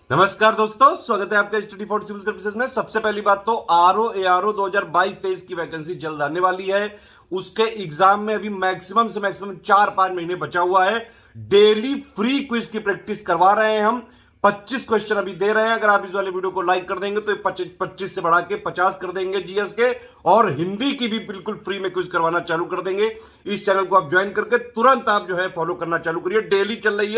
नमस्कार दोस्तों, स्वागत है आपका स्टडी फॉर सिविल सर्विसेज में। सबसे पहली बात तो आरओ एआरओ 2022-23 की वैकेंसी जल्द आने वाली है। उसके एग्जाम में अभी मैक्सिमम से मैक्सिमम 4-5 महीने बचा हुआ है। डेली फ्री क्विज की प्रैक्टिस करवा रहे हैं हम। 25 क्वेश्चन अभी दे रहे हैं। अगर आप इस वाले वीडियो को लाइक कर देंगे तो 25 से बढ़ा के 50 कर देंगे जीएस के, और हिंदी की भी बिल्कुल फ्री में क्विज करवाना चालू कर देंगे। इस चैनल को आप ज्वाइन करके तुरंत आप जो है फॉलो करना चालू करिए। डेली चल रही है,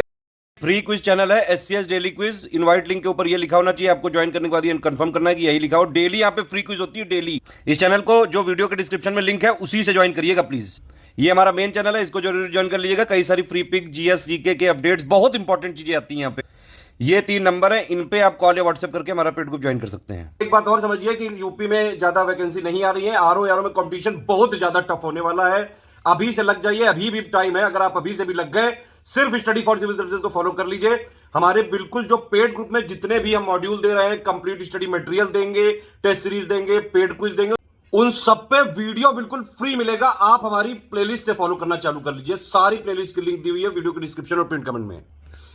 फ्री क्विज चैनल है SCS daily quiz. Invite link के ऊपर ये लिखा होना चाहिए, आपको ज्वाइन करने के बाद ये कंफर्म करना है कि यही लिखा हो। डेली यहाँ पे फ्री क्विज होती है डेली। इस चैनल को जो वीडियो के डिस्क्रिप्शन में लिंक है उसी से ज्वाइन करिएगा प्लीज। ये हमारा मेन चैनल है, इसको जरूर ज्वाइन कर लीजिएगा। कई सारी फ्री पिक, जीएस, जीके के अपडेट्स, बहुत इंपॉर्टेंट चीजें आती हैं यहाँ पे। ये 3 नंबर है, इन पे आप कॉल या व्हाट्सएप करके हमारा पेड ग्रुप ज्वाइन कर सकते हैं। एक बात और समझिए कि यूपी में ज्यादा वैकेंसी नहीं आ रही है। आरओ एआरओ में कंपटीशन बहुत ज्यादा टफ होने वाला है। अभी से लग जाइए, अभी भी टाइम है। अगर आप अभी से भी लग गए, सिर्फ स्टडी फॉर सिविल सर्विसेज को फॉलो कर लीजिए। हमारे बिल्कुल जो पेड ग्रुप में जितने भी हम मॉड्यूल दे रहे हैं, कंप्लीट स्टडी मटेरियल देंगे, टेस्ट सीरीज देंगे, पेड क्विज देंगे, उन सब पे वीडियो बिल्कुल फ्री मिलेगा। आप हमारी प्लेलिस्ट से फॉलो करना चालू कर लीजिए। सारी प्लेलिस्ट की लिंक दी हुई है वीडियो के डिस्क्रिप्शन और पिन कमेंट में।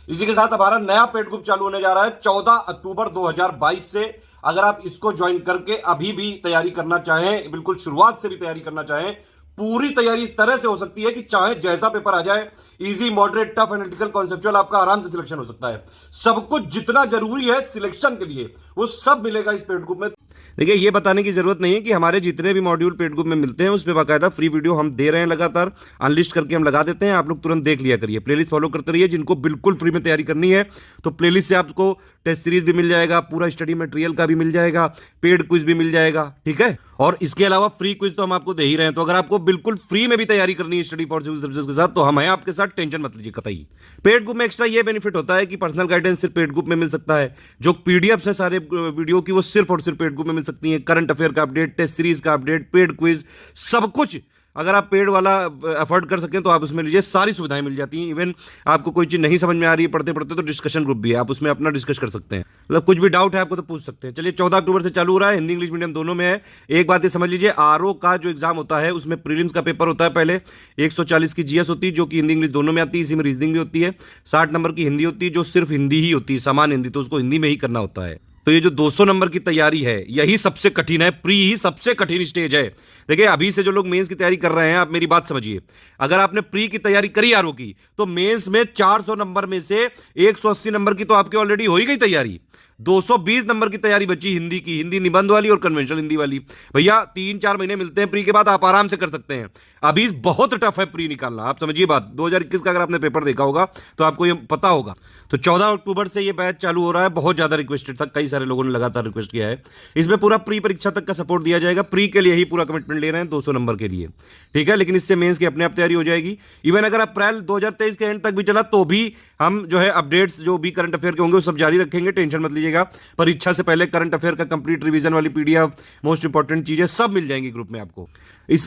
इसी के साथ हमारा नया पेड ग्रुप चालू होने जा रहा है 14 अक्टूबर 2022 से। अगर आप इसको ज्वाइन करके अभी भी तैयारी करना चाहें, बिल्कुल शुरुआत से भी तैयारी करना चाहें, पूरी तैयारी इस तरह से हो सकती है कि चाहे जैसा पेपर आ जाए, easy, moderate, tough, analytical, conceptual, आपका आराम से सिलेक्शन हो सकता है। सब कुछ जितना जरूरी है सिलेक्शन के लिए, वो सब मिलेगा इस पेड ग्रुप में। देखिए, ये बताने की जरूरत नहीं है कि हमारे जितने भी मॉड्यूल पेड ग्रुप में मिलते हैं उस पर बाकायदा फ्री वीडियो हम दे रहे हैं, लगातार अनलिस्ट करके हम लगा देते हैं। आप लोग तुरंत देख लिया करिए, प्लेलिस्ट फॉलो करते रहिए। जिनको बिल्कुल फ्री में तैयारी करनी है तो प्लेलिस्ट से आपको टेस्ट सीरीज भी मिल जाएगा, पूरा स्टडी मटेरियल का भी मिल जाएगा, पेड क्विज भी मिल जाएगा, ठीक है। और इसके अलावा फ्री क्विज तो हम आपको दे ही रहे हैं। तो अगर आपको बिल्कुल फ्री में भी तैयारी करनी है स्टडी फॉर सिविल सर्विसेज के साथ, तो हम हैं आपके साथ, टेंशन मत लीजिए कतई। पेड ग्रुप में एक्स्ट्रा ये बेनिफिट होता है कि पर्सनल गाइडेंस सिर्फ पेड ग्रुप में मिल सकता है। जो पीडीएफ है सारे वीडियो की, वो सिर्फ और सिर्फ पेड ग्रुप में मिल सकती है। करंट अफेयर का अपडेट, टेस्ट सीरीज का अपडेट, पेड क्विज, सब कुछ अगर आप पेड वाला अफोर्ड कर सकें तो आप उसमें लीजिए, सारी सुविधाएं मिल जाती हैं। इवन आपको कोई चीज़ नहीं समझ में आ रही है पढ़ते पढ़ते, तो डिस्कशन ग्रुप भी है, आप उसमें अपना डिस्कस कर सकते हैं। मतलब कुछ भी डाउट है आपको तो पूछ सकते हैं। चलिए, 14 अक्टूबर से चालू हो रहा है, हिंदी इंग्लिश मीडियम दोनों में है। एक बात ये समझ लीजिए, आरओ का जो एग्जाम होता है उसमें प्रीलिम्स का पेपर होता है पहले। 140 की जीएस होती है जो कि हिंदी इंग्लिश दोनों में आती है, इसी में रीजनिंग भी होती है। 60 नंबर की हिंदी होती है जो सिर्फ हिंदी ही होती है, सामान्य हिंदी, तो उसको हिंदी में ही करना होता है। तो ये जो 200 नंबर की तैयारी है यही सबसे कठिन है। प्री ही सबसे कठिन स्टेज है। देखिए, अभी से जो लोग मेंस की तैयारी कर रहे हैं, आप मेरी बात समझिए। अगर आपने प्री की तैयारी करी आरओ की, तो मेंस में 400 नंबर में से 180 नंबर की तो आपकी ऑलरेडी हो ही गई तैयारी। 220 नंबर की तैयारी बची हिंदी की, हिंदी निबंध वाली और कन्वेंशनल हिंदी वाली। भैया 3-4 महीने मिलते हैं प्री के बाद, आप आराम से कर सकते हैं। अभी बहुत टफ है प्री निकालना, आप समझिए बात। 2021 का अगर आपने पेपर देखा होगा तो आपको ये पता होगा। तो 14 अक्टूबर से ये बैच चालू हो रहा है। बहुत ज्यादा रिक्वेस्टेड था, कई सारे लोगों ने लगातार रिक्वेस्ट किया है। इसमें पूरा प्री परीक्षा तक का सपोर्ट दिया जाएगा। प्री के लिए ही पूरा कमिटमेंट ले रहे हैं 200 नंबर के लिए, ठीक है। लेकिन इससे मेंस की अपने आप तैयारी हो जाएगी। इवन अगर अप्रैल 2023 के एंड तक भी चला तो भी हम जो है अपडेट्स जो भी करंट अफेयर के होंगे वो सब जारी रखेंगे, टेंशन मत लीजिएगा। परीक्षा से पहले करंट अफेयर का कंप्लीट रिवीजन वाली पीडीएफ, मोस्ट इंपॉर्टेंट चीजें सब मिल जाएंगी ग्रुप में आपको।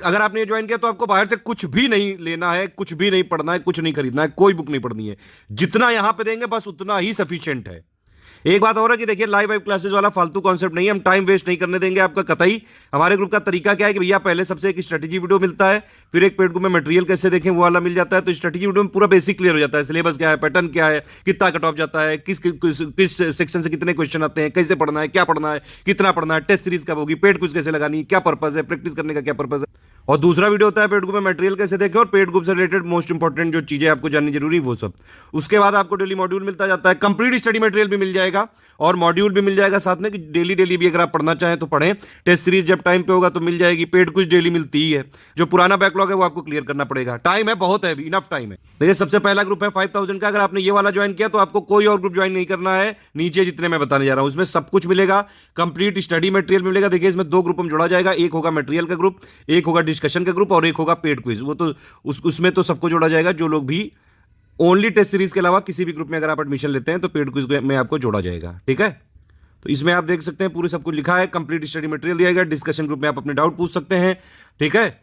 अगर आपने ज्वाइन किया तो आपको बाहर से कुछ भी नहीं लेना है, कुछ भी नहीं पढ़ना है, कुछ नहीं खरीदना है, कोई बुक नहीं पढ़नी है। जितना यहां पे देंगे बस उतना ही सफिशिएंट है। एक बात और है कि देखिए, लाइव क्लासेस वाला फालतू कॉन्सेप्ट नहीं है। हम टाइम वेस्ट नहीं करने देंगे आपका कतई। हमारे ग्रुप का तरीका क्या है कि भैया पहले सबसे एक स्ट्रेटेजी वीडियो मिलता है, फिर एक पेड ग्रुप में मटेरियल कैसे देखें वो वाला मिल जाता है। तो स्ट्रेटेजी वीडियो में पूरा बेसिक क्लियर हो जाता है, सिलेबस क्या है, पैटर्न क्या है, कितना कट ऑफ जाता है, किस सेक्शन से कितने क्वेश्चन आते हैं, कैसे पढ़ना है, क्या पढ़ना है, कितना पढ़ना है, टेस्ट सीरीज कब होगी, पेड क्विज कैसे लगानी, क्या पर्पज है, प्रैक्टिस करने का क्या पर्पज है। और दूसरा वीडियो होता है पेड ग्रुप में मटेरियल कैसे देखें, और पेड ग्रुप से रिलेटेड मोस्ट इंपॉर्टेंट जो चीजें आपको जाननी जरूरी वो सब। उसके बाद आपको डेली मॉड्यूल मिलता जाता है, कंप्लीट स्टडी मटेरियल भी मिल जाएगा और मॉड्यूल भी मिल जाएगा साथ में, कि डेली भी अगर आप पढ़ना चाहें तो पढ़ें। टेस्ट सीरीज जब टाइम पे होगा तो मिल जाएगी। पेड कुछ डेली मिलती ही है। जो पुराना बैकलॉग है वो आपको क्लियर करना पड़ेगा। टाइम है, बहुत है, इनफ टाइम है। देखिए, सबसे पहला ग्रुप है 5000 का। अगर आपने ये वाला ज्वाइन किया तो आपको कोई और ग्रुप ज्वाइन नहीं करना है। नीचे जितने मैं बताने जा रहा हूं उसमें सब कुछ मिलेगा, कंप्लीट स्टडी मटेरियल मिलेगा। देखिए, इसमें 2 ग्रुप में जोड़ा जाएगा, एक होगा मटेरियल का ग्रुप, एक होगा डिस्कशन का ग्रुप, और एक होगा पेड क्विज। वो तो उसमें तो सबको जोड़ा जाएगा। जो लोग भी ओनली टेस्ट सीरीज के अलावा किसी भी ग्रुप में अगर आप एडमिशन लेते हैं तो पेड क्विज में आपको जोड़ा जाएगा, ठीक है। तो इसमें आप देख सकते हैं पूरे सब कुछ लिखा है। कंप्लीट स्टडी मटेरियल दिया गया। डिस्कशन ग्रुप में आप अपने डाउट पूछ सकते हैं, ठीक है।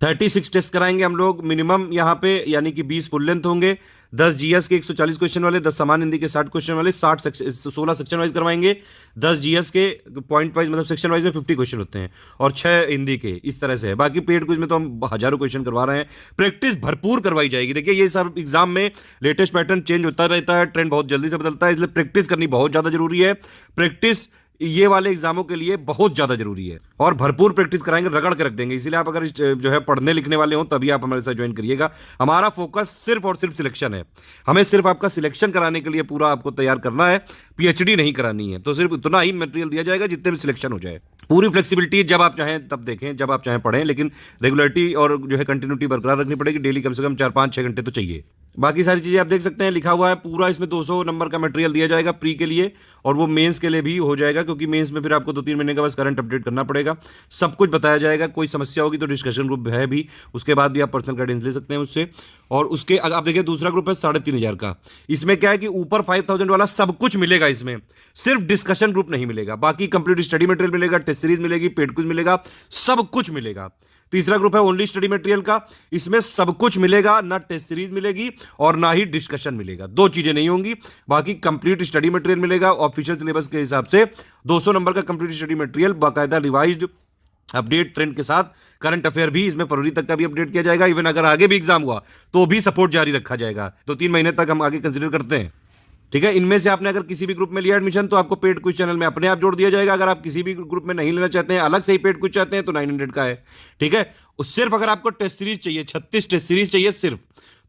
36 टेस्ट कराएंगे हम लोग मिनिमम यहाँ पे, यानी कि 20 फुल लेंथ होंगे, 10 जीएस के 140 क्वेश्चन वाले, 10 सामान्य हिंदी के 60 क्वेश्चन वाले, 16 सेक्शन वाइज करवाएंगे। 10 जीएस के पॉइंट वाइज मतलब सेक्शन वाइज में 50 क्वेश्चन होते हैं और 6 हिंदी के, इस तरह से है। बाकी पेड क्विज में तो हम हजारों क्वेश्चन करवा रहे हैं, प्रैक्टिस भरपूर करवाई जाएगी। देखिए ये सब एग्जाम में लेटेस्ट पैटर्न चेंज होता रहता है, ट्रेंड बहुत जल्दी से बदलता है, इसलिए प्रैक्टिस करनी बहुत ज़्यादा जरूरी है। प्रैक्टिस ये वाले एग्जामों के लिए बहुत ज़्यादा जरूरी है और भरपूर प्रैक्टिस कराएंगे, रगड़ के रख देंगे। इसीलिए आप अगर जो है पढ़ने लिखने वाले हो तभी आप हमारे साथ ज्वाइन करिएगा। हमारा फोकस सिर्फ और सिर्फ सिलेक्शन है, हमें सिर्फ आपका सिलेक्शन कराने के लिए पूरा आपको तैयार करना है, पीएचडी नहीं करानी है। तो सिर्फ उतना ही मटेरियल दिया जाएगा जितने में सिलेक्शन हो जाए। पूरी फ्लेक्सिबिलिटी, जब आप चाहें तब देखें, जब आप चाहें पढ़ें, लेकिन रेगुलरिटी और जो है कंटिन्यूटी बरकरार रखनी पड़ेगी। डेली कम से कम 4-5-6 घंटे तो चाहिए। बाकी सारी चीज़ें आप देख सकते हैं, लिखा हुआ है पूरा। इसमें 200 नंबर का मटेरियल दिया जाएगा प्री के लिए, और वो मेंस के लिए भी हो जाएगा, क्योंकि मेंस में फिर आपको 2-3 महीने का बस करंट अपडेट करना पड़ेगा। सब कुछ बताया जाएगा। कोई समस्या होगी तो डिस्कशन ग्रुप है भी, उसके बाद भी आप पर्सनल गाइडेंस ले सकते हैं उससे। और उसके आप देखिए दूसरा ग्रुप है 3500 का। इसमें क्या है कि ऊपर 5000 वाला सब कुछ मिलेगा, इसमें सिर्फ डिस्कशन ग्रुप नहीं मिलेगा, बाकी कंप्लीट स्टडी मटेरियल मिलेगा, टेस्ट सीरीज मिलेगी, पेड कुछ मिलेगा, सब कुछ मिलेगा। तीसरा ग्रुप है ओनली स्टडी मटेरियल का, इसमें सब कुछ मिलेगा, ना टेस्ट सीरीज मिलेगी और ना ही डिस्कशन मिलेगा, दो चीजें नहीं होंगी। बाकी कंप्लीट स्टडी मटेरियल मिलेगा ऑफिशियल सिलेबस के हिसाब से, 200 नंबर का कंप्लीट स्टडी मटेरियल, बाकायदा रिवाइज्ड अपडेट ट्रेंड के साथ। करंट अफेयर भी इसमें फरवरी तक का भी अपडेट किया जाएगा। इवन अगर आगे भी एग्जाम हुआ तो भी सपोर्ट जारी रखा जाएगा, 2-3 महीने तक हम आगे कंसिडर करते हैं। ठीक है, इनमें से आपने अगर किसी भी ग्रुप में लिया एडमिशन तो आपको पेड क्विज चैनल में अपने आप जोड़ दिया जाएगा। अगर आप किसी भी ग्रुप में नहीं लेना चाहते हैं, अलग से ही पेड क्विज चाहते हैं, तो 900 का है। ठीक है, सिर्फ अगर आपको टेस्ट सीरीज चाहिए, 36 टेस्ट सीरीज चाहिए सिर्फ,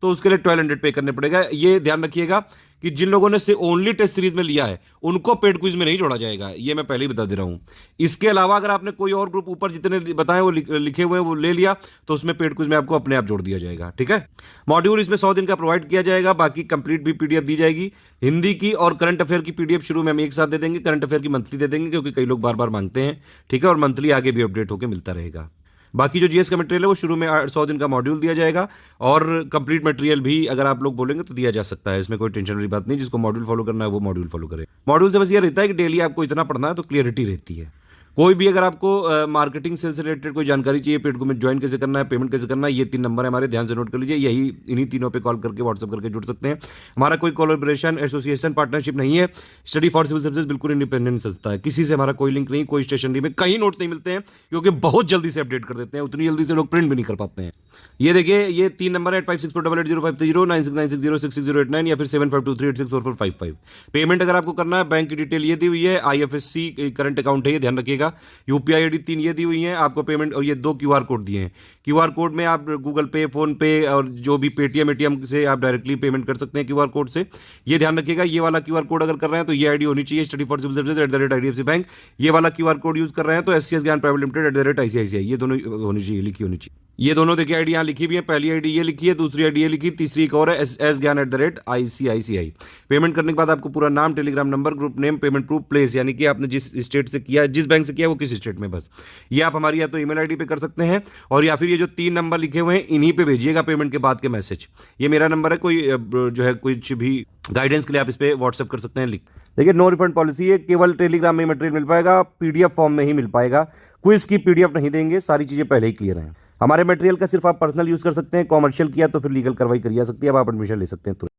तो उसके लिए 1200 पे करने पड़ेगा। ये ध्यान रखिएगा कि जिन लोगों ने से ओनली टेस्ट सीरीज में लिया है उनको पेड क्विज में नहीं जोड़ा जाएगा, ये मैं पहले ही बता दे रहा हूं। इसके अलावा अगर आपने कोई और ग्रुप ऊपर जितने बताए वो लिखे हुए हैं वो ले लिया, तो उसमें पेड क्विज में आपको अपने आप जोड़ दिया जाएगा। ठीक है, मॉड्यूल इसमें 100 दिन का प्रोवाइड किया जाएगा, बाकी कंप्लीट भी पीडीएफ दी जाएगी। हिंदी की और करंट अफेयर की पीडीएफ शुरू में हम एक साथ दे देंगे, करंट अफेयर की मंथली दे देंगे, क्योंकि कई लोग बार बार मांगते हैं। ठीक है, और मंथली आगे भी अपडेट होकर मिलता रहेगा। बाकी जो जीएस का मटेरियल है वो शुरू में 100 दिन का मॉड्यूल दिया जाएगा, और कंप्लीट मटेरियल भी अगर आप लोग बोलेंगे तो दिया जा सकता है। इसमें कोई टेंशन वाली बात नहीं, जिसको मॉड्यूल फॉलो करना है वो मॉड्यूल फॉलो करे। मॉड्यूल से बस ये रहता है कि डेली आपको इतना पढ़ना है, तो क्लियरिटी रहती है। कोई भी अगर आपको मार्केटिंग सेल्स से रिलेटेड कोई जानकारी चाहिए, पेड को में ज्वाइन कैसे करना है, पेमेंट कैसे करना है, ये 3 नंबर है हमारे, ध्यान से नोट कर लीजिए। यही इन्हीं तीनों पे कॉल करके व्हाट्सअप करके जुड़ सकते हैं। हमारा कोई कोलैबोरेशन, एसोसिएशन, पार्टनरशिप नहीं है। स्टडी फॉर सिविल सर्विसेज बिल्कुल इंडिपेंडेंट संस्था है, किसी से हमारा कोई लिंक नहीं, कोई स्टेशनरी में कहीं नोट नहीं मिलते हैं, क्योंकि बहुत जल्दी से अपडेट कर देते हैं, उतनी जल्दी से लोग प्रिंट भी नहीं कर पाते हैं। ये देखिए, ये 3 नंबर है 8564880530, 9696066089 या फिर 7523864455। पेमेंट अगर आपको करना है, बैंक की डिटेल ये दी हुई है, IFSC करंट अकाउंट है, ये ध्यान रखिएगा। यूपीआई आईडी 3 ये दी हुई है आपको पेमेंट, और ये 2 QR कोड दिए हैं। QR कोड में आप गूगल पे, फोन पे और जो भी पेटीएम एटीएम से आप डायरेक्टली पेमेंट कर सकते हैं QR कोड से, ये ध्यान रखिएगा। ये वाला QR कोड अगर कर रहे हैं तो ये आईडी होनी चाहिए, study for civil services @IDFC bank. ये वाला QR कोड यूज कर रहे हैं तो SCS ज्ञान प्राइवेट लिमिटेड @ICICI, ये दोनों होनी चाहिए, लिखी होनी चाहिए। ये दोनों देखिए आईडी यहाँ लिखी भी है, पहली आईडी ये लिखी है, दूसरी आईडी ये लिखी, तीसरी एक और है S ज्ञान @ICICI। पेमेंट करने के बाद आपको पूरा नाम, Telegram number, group name, payment proof, place, यानी कि आपने जिस स्टेट से किया, जिस बैंक से किया वो किस स्टेट में, बस ये आप हमारी या तो ईमेल आईडी पे कर सकते हैं, और या फिर ये जो 3 नंबर लिखे हुए हैं इन्हीं पे भेजिएगा पेमेंट के बाद के मैसेज। ये मेरा नंबर है, कोई जो है कुछ भी गाइडेंस के लिए आप इस पे व्हाट्सएप कर सकते हैं। लिख देखिए, नो रिफंड पॉलिसी है, केवल टेलीग्राम में मटेरियल मिल पाएगा, पीडीएफ फॉर्म में ही मिल पाएगा, क्विज की पीडीएफ नहीं देंगे, सारी चीजें पहले ही क्लियर हैं। हमारे मटेरियल का सिर्फ आप पर्सनल यूज कर सकते हैं, कॉमर्शियल किया तो फिर लीगल कार्रवाई करी जा सकती है। अब आप एडमिशन ले सकते हैं तुरंत।